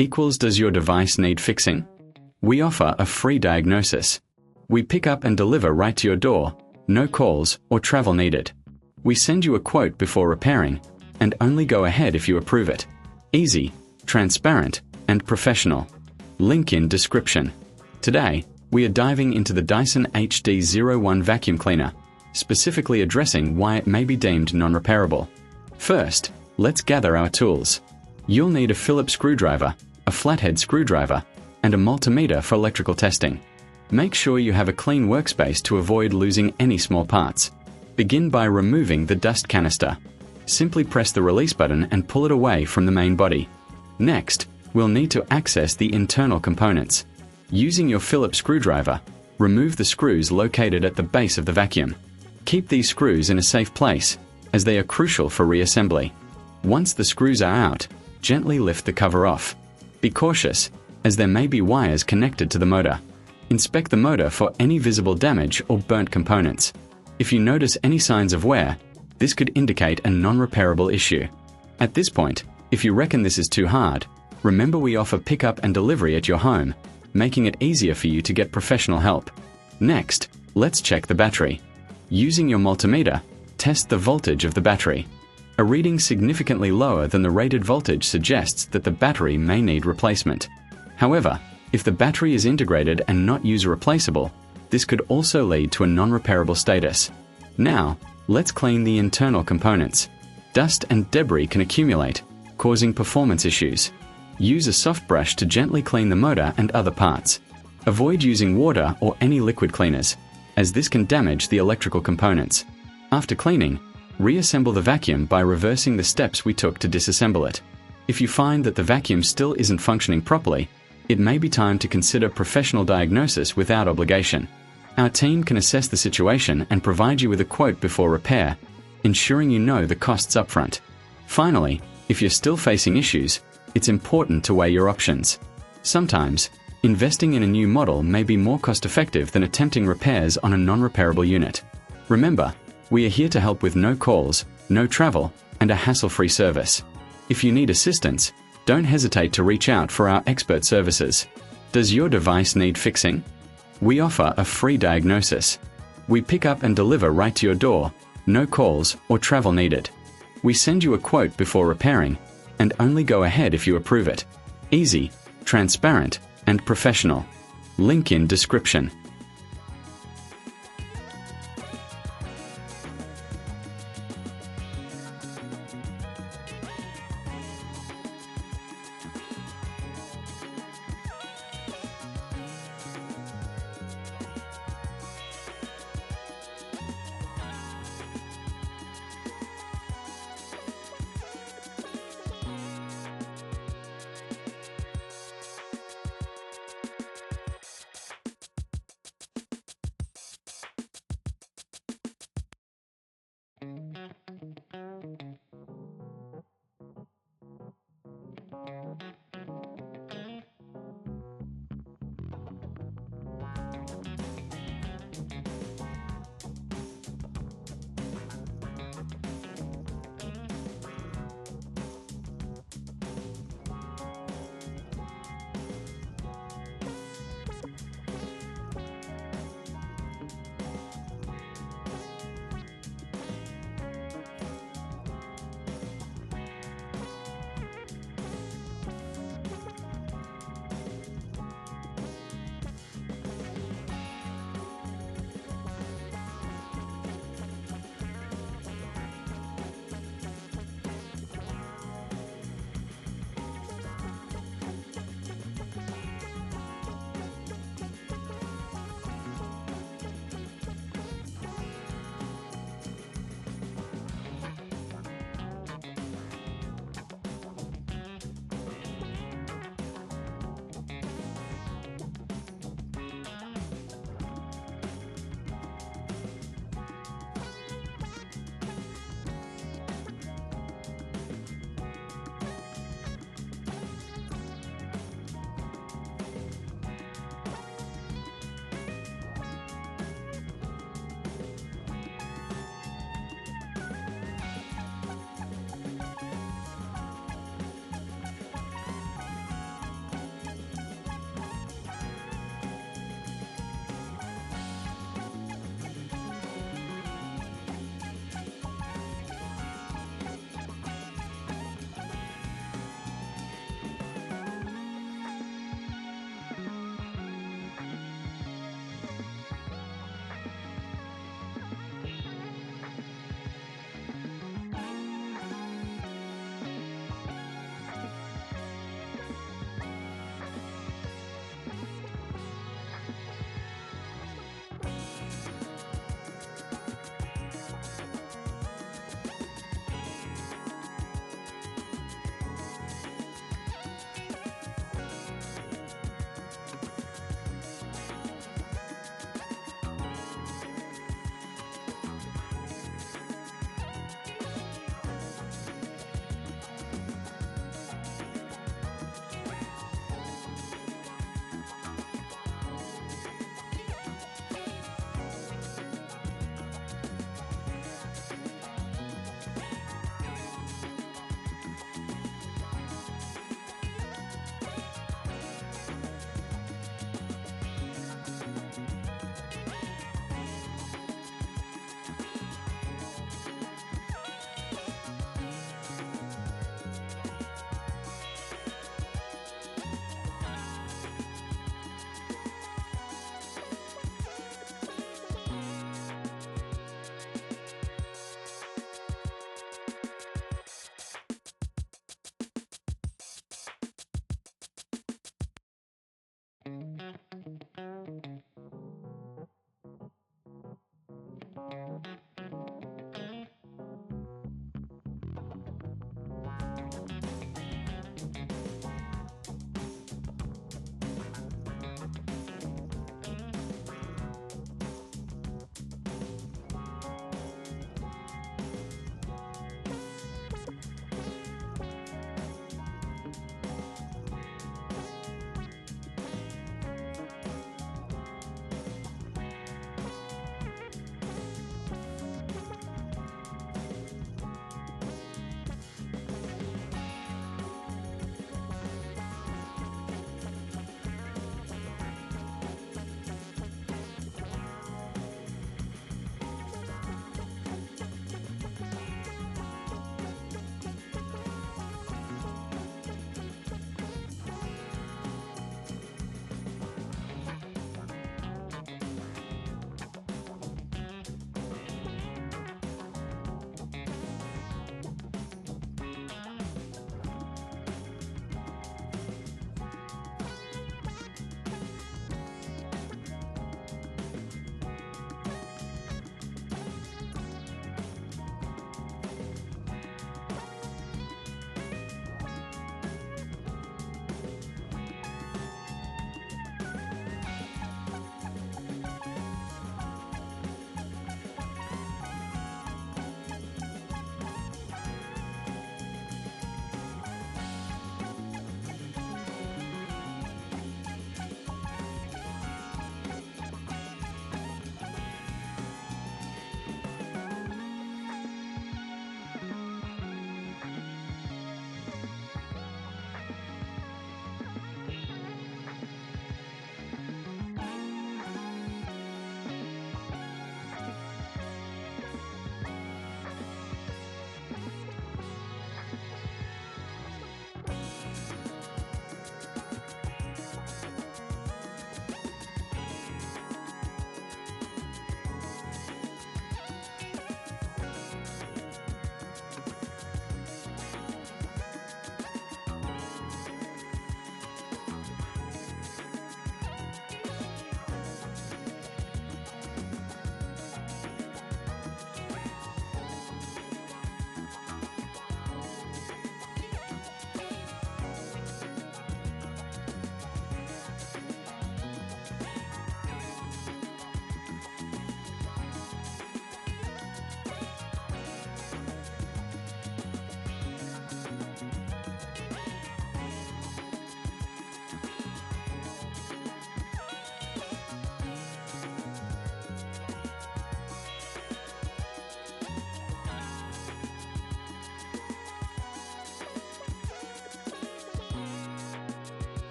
equals does your device need fixing? We offer a free diagnosis. We pick up and deliver right to your door, no calls or travel needed. We send you a quote before repairing, and only go ahead if you approve it. Easy, transparent, and professional. Link in description. Today, we are diving into the Dyson HD01 vacuum cleaner, specifically addressing why it may be deemed non-repairable. First, let's gather our tools. You'll need a Phillips screwdriver, a flathead screwdriver, and a multimeter for electrical testing. Make sure you have a clean workspace to avoid losing any small parts. Begin by removing the dust canister. Simply press the release button and pull it away from the main body. Next, we'll need to access the internal components. Using your Phillips screwdriver, remove the screws located at the base of the vacuum. Keep these screws in a safe place, as they are crucial for reassembly. Once the screws are out, gently lift the cover off. Be cautious, as there may be wires connected to the motor. Inspect the motor for any visible damage or burnt components. If you notice any signs of wear, this could indicate a non-repairable issue. At this point, if you reckon this is too hard, remember we offer pickup and delivery at your home, making it easier for you to get professional help. Next, let's check the battery. Using your multimeter, test the voltage of the battery. A reading significantly lower than the rated voltage suggests that the battery may need replacement. However, if the battery is integrated and not user replaceable, this could also lead to a non-repairable status. Now, let's clean the internal components. Dust and debris can accumulate, causing performance issues. Use a soft brush to gently clean the motor and other parts. Avoid using water or any liquid cleaners, as this can damage the electrical components. After cleaning, reassemble the vacuum by reversing the steps we took to disassemble it. If you find that the vacuum still isn't functioning properly, it may be time to consider professional diagnosis without obligation. Our team can assess the situation and provide you with a quote before repair, ensuring you know the costs upfront. Finally, if you're still facing issues, it's important to weigh your options. Sometimes, investing in a new model may be more cost-effective than attempting repairs on a non-repairable unit. Remember, we are here to help with no calls, no travel, and a hassle-free service. If you need assistance, don't hesitate to reach out for our expert services. Does your device need fixing? We offer a free diagnosis. We pick up and deliver right to your door, no calls or travel needed. We send you a quote before repairing, and only go ahead if you approve it. Easy, transparent, and professional. Link in description.